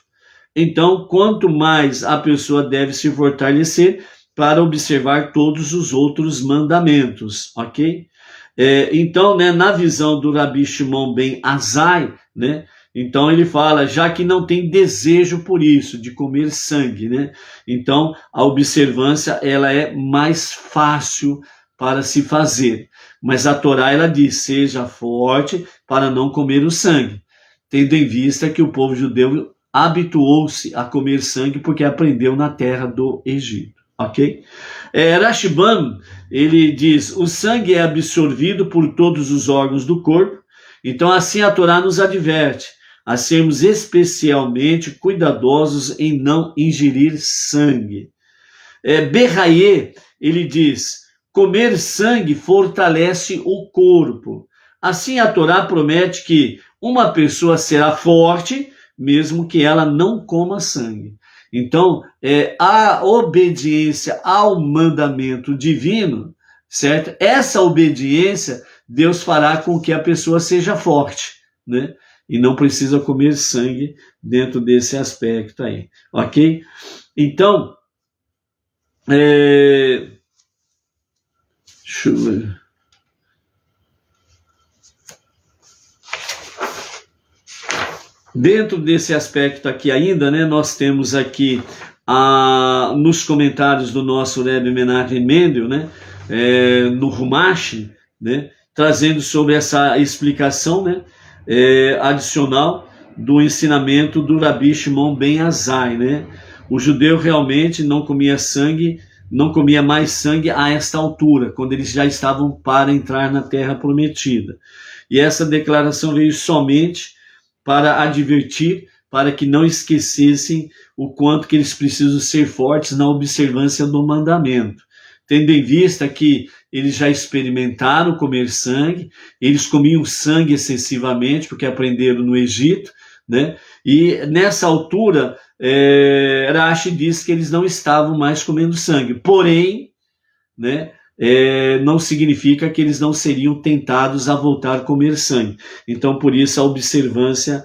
Então, quanto mais a pessoa deve se fortalecer para observar todos os outros mandamentos, ok? Então, né, na visão do Rabi Shimon ben Azai, né, então ele fala, já que não tem desejo por isso, de comer sangue, né? Então, a observância, ela é mais fácil para se fazer. Mas a Torá, ela diz, seja forte para não comer o sangue, tendo em vista que o povo judeu habituou-se a comer sangue porque aprendeu na terra do Egito, ok? Rashban, ele diz, o sangue é absorvido por todos os órgãos do corpo, então assim a Torá nos adverte a sermos especialmente cuidadosos em não ingerir sangue. Berraie, ele diz, comer sangue fortalece o corpo. Assim a Torá promete que uma pessoa será forte mesmo que ela não coma sangue. Então, a obediência ao mandamento divino, certo? Essa obediência, Deus fará com que a pessoa seja forte, né? E não precisa comer sangue dentro desse aspecto aí, ok? Então, deixa eu ver. Dentro desse aspecto aqui ainda, né, nós temos aqui nos comentários do nosso Rebbe Menachem Mendel, né, no Humash, né, trazendo sobre essa explicação, né, adicional do ensinamento do Rabi Shimon ben Azai, né? O judeu realmente não comia sangue, não comia mais sangue a esta altura, quando eles já estavam para entrar na Terra Prometida. E essa declaração veio somente para advertir, para que não esquecessem o quanto que eles precisam ser fortes na observância do mandamento. Tendo em vista que eles já experimentaram comer sangue, eles comiam sangue excessivamente, porque aprenderam no Egito, né? E nessa altura, Rashi diz que eles não estavam mais comendo sangue. Porém, né, não significa que eles não seriam tentados a voltar a comer sangue. Então, por isso, a observância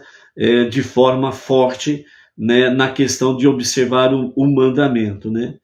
de forma forte, né, na questão de observar o mandamento, né?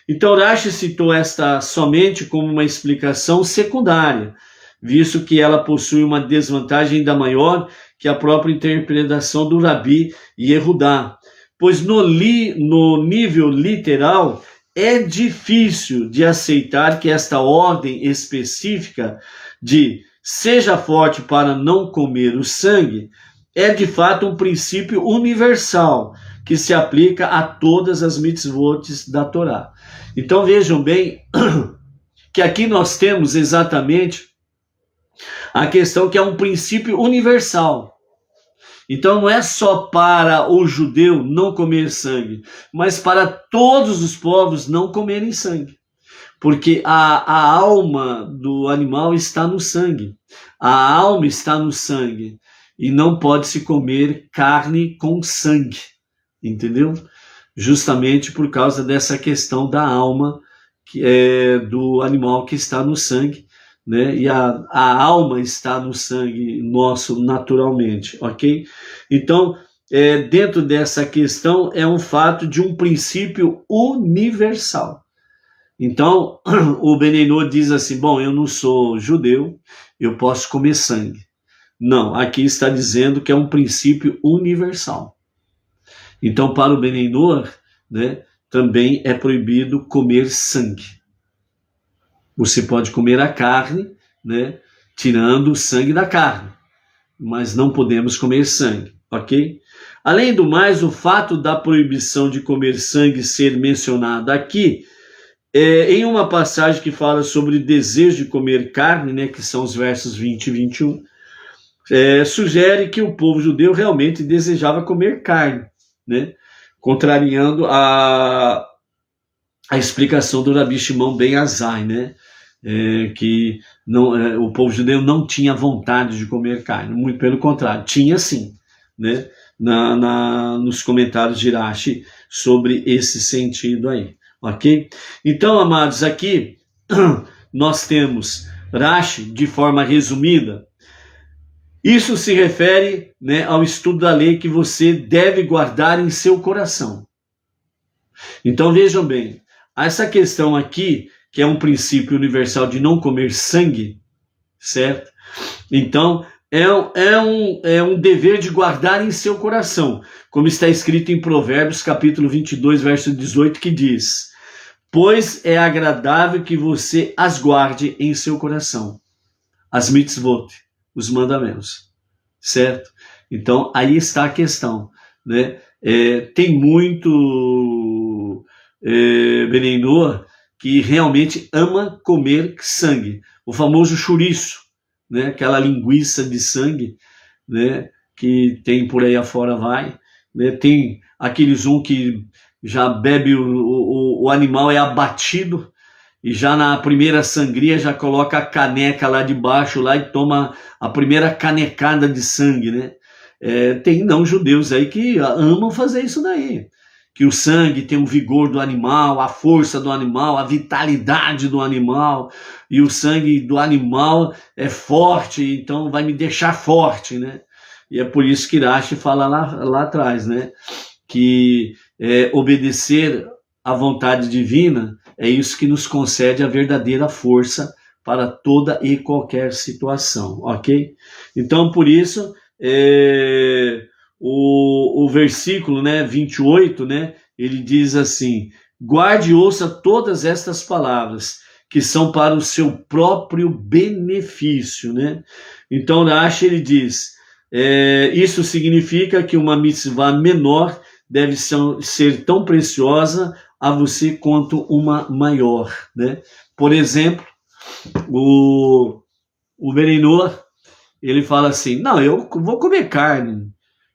Então, Rashi citou esta somente como uma explicação secundária, visto que ela possui uma desvantagem ainda maior que a própria interpretação do Rabi Yehudá, pois no nível literal é difícil de aceitar que esta ordem específica de seja forte para não comer o sangue é de fato um princípio universal que se aplica a todas as mitzvot da Torá. Então vejam bem que aqui nós temos exatamente a questão que é um princípio universal. Então não é só para o judeu não comer sangue, mas para todos os povos não comerem sangue. Porque a alma do animal está no sangue. A alma está no sangue. E não pode se comer carne com sangue. Entendeu? Justamente por causa dessa questão da alma do animal que está no sangue, né? E a alma está no sangue nosso naturalmente, ok? Então, dentro dessa questão, é um fato de um princípio universal. Então, o Beneinô diz assim, bom, eu não sou judeu, eu posso comer sangue. Não, aqui está dizendo que é um princípio universal. Então, para o Beneinô, né, também é proibido comer sangue. Você pode comer a carne, né, tirando o sangue da carne, mas não podemos comer sangue, ok? Além do mais, o fato da proibição de comer sangue ser mencionado aqui, em uma passagem que fala sobre o desejo de comer carne, né, que são os versos 20 e 21, sugere que o povo judeu realmente desejava comer carne, né, contrariando a explicação do Rabi Shimon ben Azai, né, que não, o povo judeu não tinha vontade de comer carne, muito pelo contrário, tinha sim, né, nos comentários de Rashi sobre esse sentido aí, ok? Então, amados, aqui nós temos Rashi de forma resumida. Isso se refere, né, ao estudo da lei que você deve guardar em seu coração. Então vejam bem, essa questão aqui, que é um princípio universal de não comer sangue, certo? Então é um dever de guardar em seu coração, como está escrito em Provérbios capítulo 22, verso 18, que diz: pois é agradável que você as guarde em seu coração, as mitzvot, os mandamentos, certo? Então aí está a questão, né? Tem muito Benei Noah que realmente ama comer sangue, o famoso chouriço, né? Aquela linguiça de sangue, né? Que tem por aí afora vai, né? Tem aqueles que já bebe o animal é abatido e já na primeira sangria já coloca a caneca lá de baixo lá e toma a primeira canecada de sangue, né? Tem não judeus aí que amam fazer isso daí, que o sangue tem o vigor do animal, a força do animal, a vitalidade do animal, e o sangue do animal é forte, então vai me deixar forte, né? E é por isso que Rashi fala lá atrás, né? Que obedecer à vontade divina é isso que nos concede a verdadeira força para toda e qualquer situação, ok? Então, por isso, o versículo, né, 28, né, ele diz assim: guarde e ouça todas estas palavras, que são para o seu próprio benefício, né? Então, Rashi, ele diz, isso significa que uma mitzvah menor deve ser tão preciosa a você quanto uma maior, né? Por exemplo, o Benei Noah, ele fala assim: não, eu vou comer carne,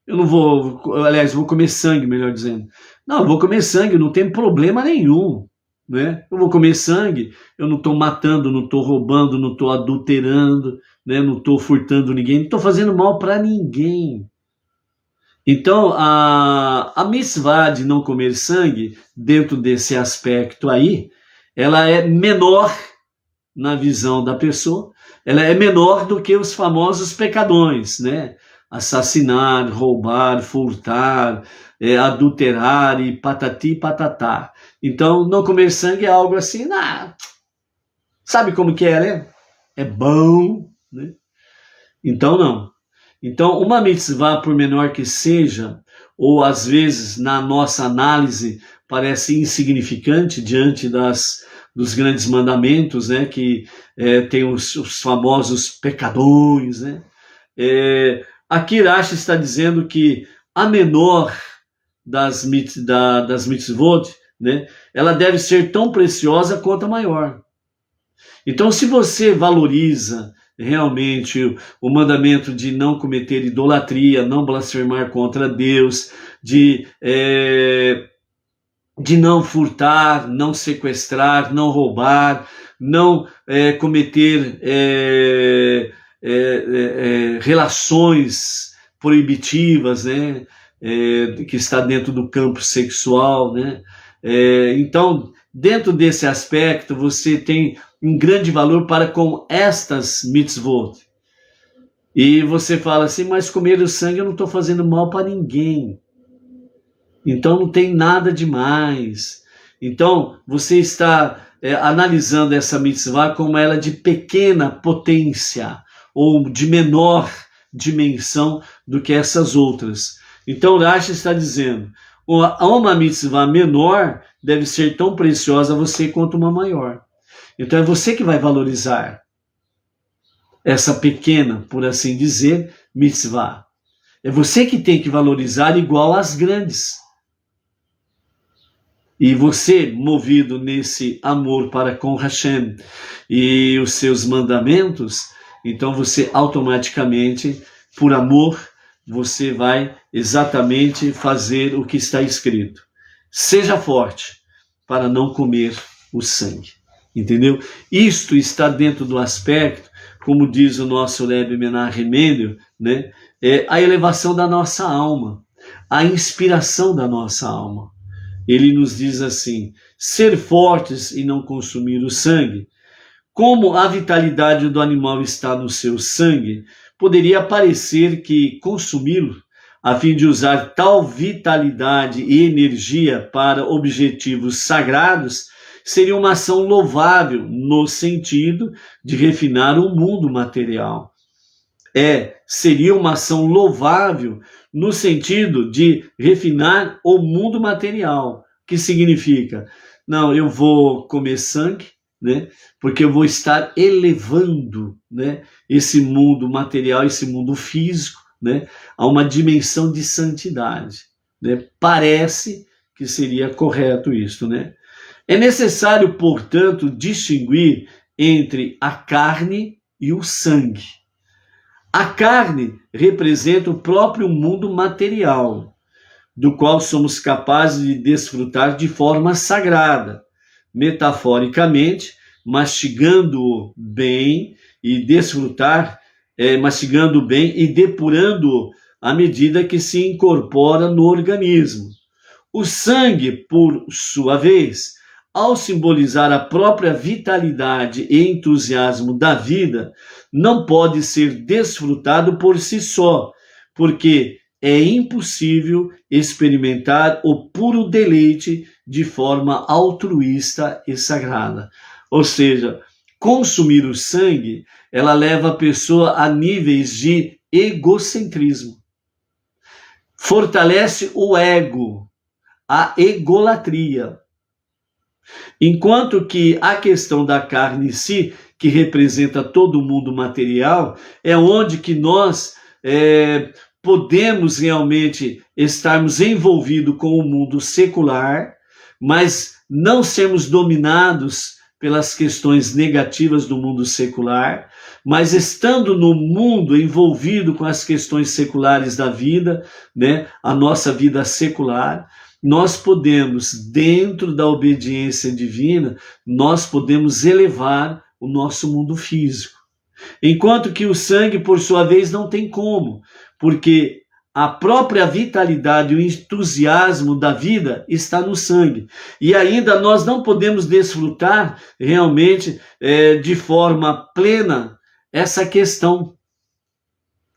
eu não vou, aliás, vou comer sangue, melhor dizendo. Não, eu vou comer sangue, não tem problema nenhum, né? Eu vou comer sangue, eu não estou matando, não estou roubando, não estou adulterando, né? Não estou furtando ninguém, não estou fazendo mal para ninguém. Então, a mitzvah de não comer sangue, dentro desse aspecto aí, ela é menor na visão da pessoa, ela é menor do que os famosos pecadões, né? Assassinar, roubar, furtar, adulterar e patati patatá. Então, não comer sangue é algo assim, sabe como que é, né? É bom, né? Então, não. Então, uma mitzvah, por menor que seja, ou às vezes na nossa análise parece insignificante diante dos grandes mandamentos, né, que tem os famosos pecadões, né? Aqui Rashi está dizendo que a menor das mitzvot, né, ela deve ser tão preciosa quanto a maior. Então, se você valoriza realmente o mandamento de não cometer idolatria, não blasfemar contra Deus, de não furtar, não sequestrar, não roubar, não cometer relações proibitivas, né, que está dentro do campo sexual, né? Então, dentro desse aspecto, você tem um grande valor para com estas mitzvot. E você fala assim: mas comer o sangue eu não estou fazendo mal para ninguém. Então não tem nada demais. Então você está analisando essa mitzvah como ela de pequena potência ou de menor dimensão do que essas outras. Então Rashi está dizendo: Uma mitzvah menor deve ser tão preciosa a você quanto uma maior. Então é você que vai valorizar essa pequena, por assim dizer, mitzvah. É você que tem que valorizar igual às grandes. E você, movido nesse amor para com Hashem e os seus mandamentos, então você automaticamente, por amor, você vai exatamente fazer o que está escrito. Seja forte para não comer o sangue. Entendeu? Isto está dentro do aspecto, como diz o nosso Rebbe Menachem Mendel, né? É a elevação da nossa alma, a inspiração da nossa alma. Ele nos diz assim: ser fortes e não consumir o sangue. Como a vitalidade do animal está no seu sangue, poderia parecer que consumi-lo, a fim de usar tal vitalidade e energia para objetivos sagrados, seria uma ação louvável no sentido de refinar o mundo material. Seria uma ação louvável no sentido de refinar o mundo material. Que significa? Não, eu vou comer sangue, né? Porque eu vou estar elevando, né, esse mundo material, esse mundo físico, né, a uma dimensão de santidade. Né? Parece que seria correto isso, né? É necessário, portanto, distinguir entre a carne e o sangue. A carne representa o próprio mundo material, do qual somos capazes de desfrutar de forma sagrada, metaforicamente, mastigando-o bem e mastigando bem e depurando-o à medida que se incorpora no organismo. O sangue, por sua vez, ao simbolizar a própria vitalidade e entusiasmo da vida, não pode ser desfrutado por si só, porque é impossível experimentar o puro deleite de forma altruísta e sagrada. Ou seja, consumir o sangue, ela leva a pessoa a níveis de egocentrismo. Fortalece o ego, a egolatria. Enquanto que a questão da carne em si, que representa todo o mundo material, é onde que nós podemos realmente estarmos envolvidos com o mundo secular, mas não sermos dominados pelas questões negativas do mundo secular, mas estando no mundo envolvido com as questões seculares da vida, né, a nossa vida secular, nós podemos, dentro da obediência divina, nós podemos elevar o nosso mundo físico. Enquanto que o sangue, por sua vez, não tem como, porque a própria vitalidade, o entusiasmo da vida está no sangue. E ainda nós não podemos desfrutar realmente de forma plena essa questão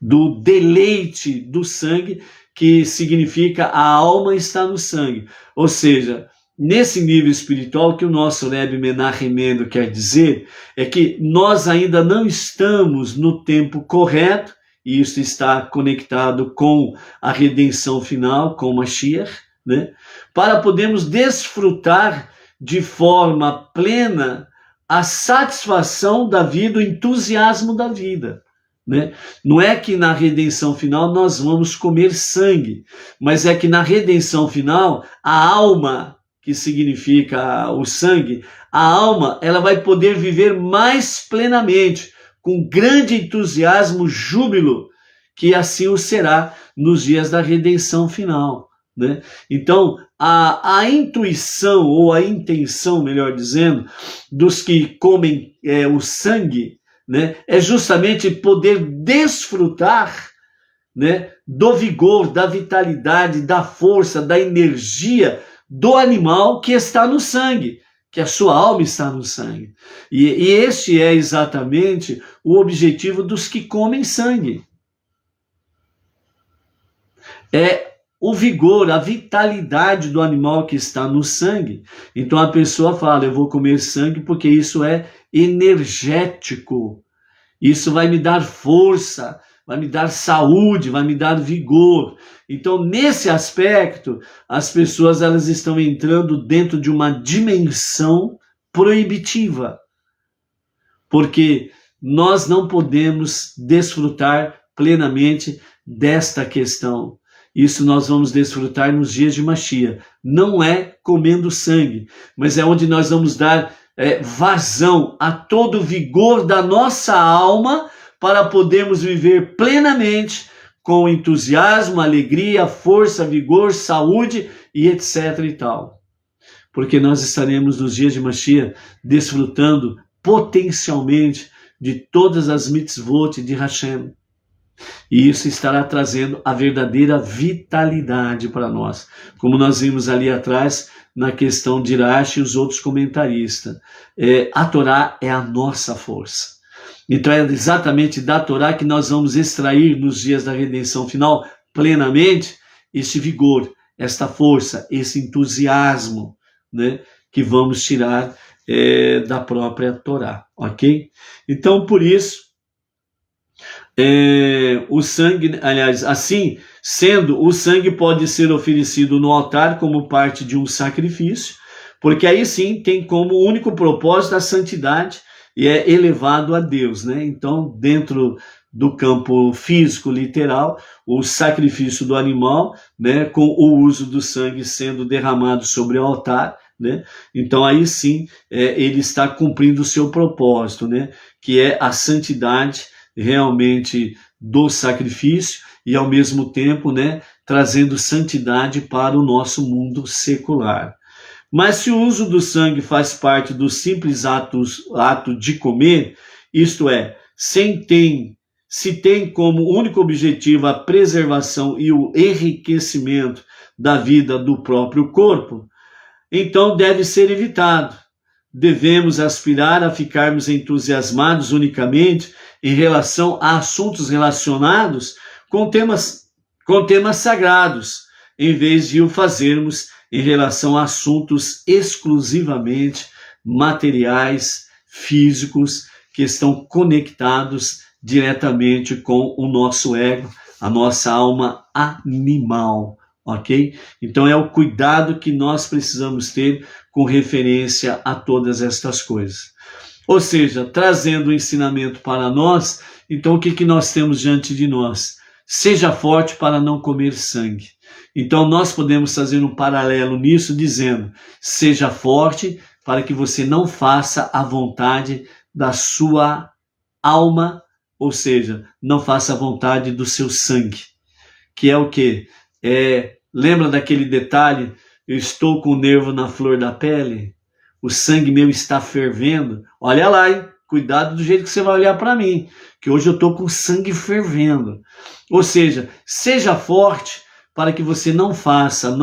do deleite do sangue, que significa a alma está no sangue. Ou seja, nesse nível espiritual, o que o nosso Rebbe Menachem Mendel quer dizer é que nós ainda não estamos no tempo correto, e isso está conectado com a redenção final, com o Mashiach, né? Para podermos desfrutar de forma plena a satisfação da vida, o entusiasmo da vida. Né? Não é que na redenção final nós vamos comer sangue, mas é que na redenção final a alma, que significa o sangue, a alma ela vai poder viver mais plenamente, com grande entusiasmo, júbilo, que assim o será nos dias da redenção final. Né? Então, a intuição, ou a intenção, melhor dizendo, dos que comem o sangue, né, é justamente poder desfrutar, né, do vigor, da vitalidade, da força, da energia do animal que está no sangue, que a sua alma está no sangue. E este é exatamente o objetivo dos que comem sangue. É o vigor, a vitalidade do animal que está no sangue. Então a pessoa fala, eu vou comer sangue porque isso é energético. Isso vai me dar força, vai me dar saúde, vai me dar vigor. Então, nesse aspecto, as pessoas elas estão entrando dentro de uma dimensão proibitiva, porque nós não podemos desfrutar plenamente desta questão. Isso nós vamos desfrutar nos dias de Mashiach. Não é comendo sangue, mas é onde nós vamos dar vazão a todo o vigor da nossa alma para podermos viver plenamente com entusiasmo, alegria, força, vigor, saúde e etc. e tal. Porque nós estaremos nos dias de Mashiach desfrutando potencialmente de todas as mitzvot de Hashem. E isso estará trazendo a verdadeira vitalidade para nós. Como nós vimos ali atrás na questão de Rashi e os outros comentaristas. A Torá é a nossa força. Então é exatamente da Torá que nós vamos extrair nos dias da redenção final plenamente esse vigor, esta força, esse entusiasmo, né, que vamos tirar da própria Torá, ok? Então, por isso, o sangue, aliás, assim sendo, o sangue pode ser oferecido no altar como parte de um sacrifício, porque aí sim tem como único propósito a santidade e é elevado a Deus, né? Então, dentro do campo físico, literal, o sacrifício do animal, né, com o uso do sangue sendo derramado sobre o altar, né? Então aí sim ele está cumprindo o seu propósito, né, que é a santidade realmente do sacrifício e ao mesmo tempo, né, trazendo santidade para o nosso mundo secular. Mas se o uso do sangue faz parte do simples ato de comer, isto é, se tem como único objetivo a preservação e o enriquecimento da vida do próprio corpo, então deve ser evitado. Devemos aspirar a ficarmos entusiasmados unicamente em relação a assuntos relacionados com temas sagrados, em vez de o fazermos em relação a assuntos exclusivamente materiais, físicos, que estão conectados diretamente com o nosso ego, a nossa alma animal, ok? Então é o cuidado que nós precisamos ter com referência a todas estas coisas. Ou seja, trazendo o ensinamento para nós, então o que nós temos diante de nós? Seja forte para não comer sangue. Então nós podemos fazer um paralelo nisso dizendo, seja forte para que você não faça a vontade da sua alma, ou seja, não faça a vontade do seu sangue. Que é o quê? Lembra daquele detalhe? Eu estou com o nervo na flor da pele, o sangue meu está fervendo. Olha lá, hein? Cuidado do jeito que você vai olhar para mim, que hoje eu estou com o sangue fervendo. Ou seja, seja forte para que você não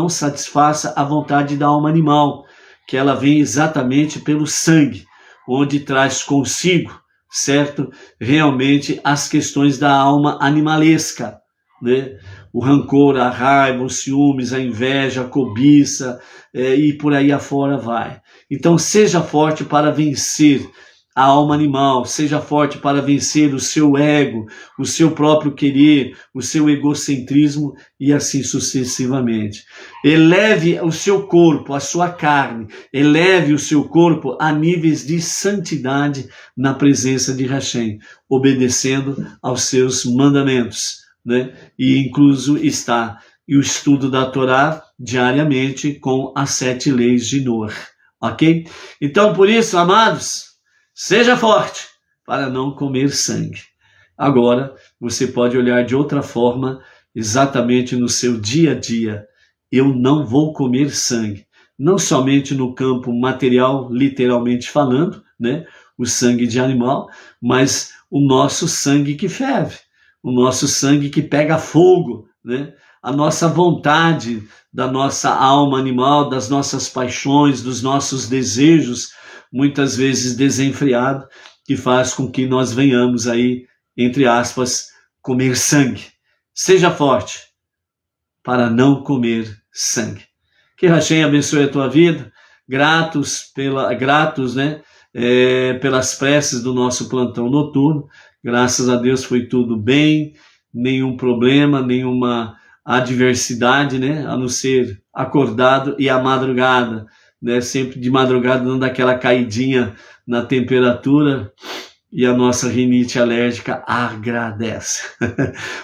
satisfaça a vontade da alma animal, que ela vem exatamente pelo sangue, onde traz consigo, certo? Realmente as questões da alma animalesca, né? O rancor, a raiva, os ciúmes, a inveja, a cobiça, e por aí afora vai. Então seja forte para vencer a alma animal, seja forte para vencer o seu ego, o seu próprio querer, o seu egocentrismo e assim sucessivamente. Eleve o seu corpo, a sua carne, eleve o seu corpo a níveis de santidade na presença de Hashem, obedecendo aos seus mandamentos, né? E incluso está o estudo da Torá diariamente com as 7 leis de Noah, ok? Então, por isso, amados, seja forte para não comer sangue. Agora, você pode olhar de outra forma, exatamente no seu dia a dia. Eu não vou comer sangue. Não somente no campo material, literalmente falando, né? O sangue de animal, mas o nosso sangue que ferve. O nosso sangue que pega fogo, né? A nossa vontade da nossa alma animal, das nossas paixões, dos nossos desejos, muitas vezes desenfreado, que faz com que nós venhamos aí, entre aspas, comer sangue. Seja forte para não comer sangue. Que Hashem abençoe a tua vida, gratos, né, pelas preces do nosso plantão noturno. Graças a Deus foi tudo bem, nenhum problema, nenhuma adversidade, né? A não ser acordado e a madrugada, né? Sempre de madrugada dando aquela caidinha na temperatura, e a nossa rinite alérgica agradece.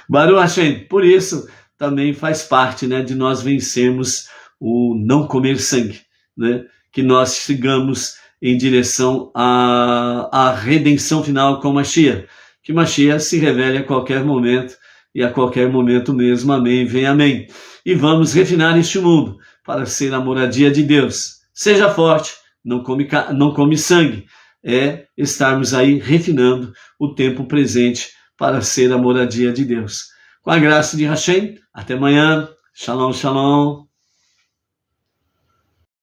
Baruch Hashem, por isso também faz parte, né, de nós vencermos o não comer sangue, né? Que nós sigamos em direção à redenção final com Mashiach. Que Mashiach se revele a qualquer momento, e a qualquer momento mesmo. Amém, vem amém. E vamos refinar este mundo para ser a moradia de Deus. Seja forte, não come sangue. É estarmos aí refinando o tempo presente para ser a moradia de Deus. Com a graça de Hashem, até amanhã. Shalom, shalom.